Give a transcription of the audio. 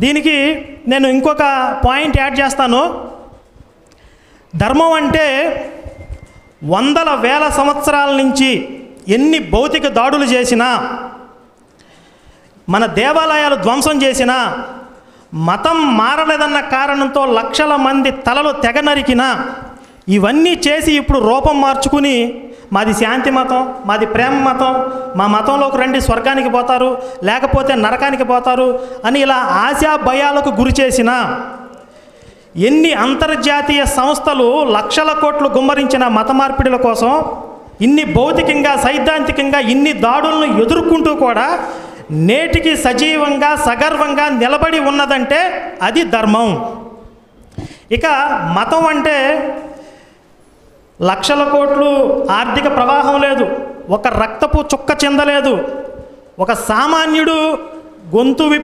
దీనికి నేను ఇంకొక పాయింట్ యాడ్ చేస్తాను. ధర్మం అంటే వందల వేల సంవత్సరాల నుంచి ఎన్ని భౌతిక దాడులు చేసినా, మన దేవాలయాలు ధ్వంసం చేసినా, మతం మారలేదన్న కారణంతో లక్షల మంది తలలు తెగ నరికినా, ఇవన్నీ చేసి ఇప్పుడు రూపం మార్చుకుని మాది శాంతి మతం, మాది ప్రేమ మతం, మా మతంలోకి రండి స్వర్గానికి పోతారు లేకపోతే నరకానికి పోతారు అని ఇలా ఆశా భయాలకు గురి చేసిన ఎన్ని అంతర్జాతీయ సంస్థలు లక్షల కోట్లు గుమ్మరించిన మత మార్పిడుల కోసం ఇన్ని భౌతికంగా సైద్ధాంతికంగా ఇన్ని దాడులను ఎదుర్కొంటూ కూడా నేటికి సజీవంగా సగర్వంగా నిలబడి ఉన్నదంటే అది ధర్మం. ఇక మతం అంటే లక్షల కోట్లు ఆర్థిక ప్రవాహం లేదు, ఒక రక్తపు చుక్క చెందలేదు, ఒక సామాన్యుడు గొంతు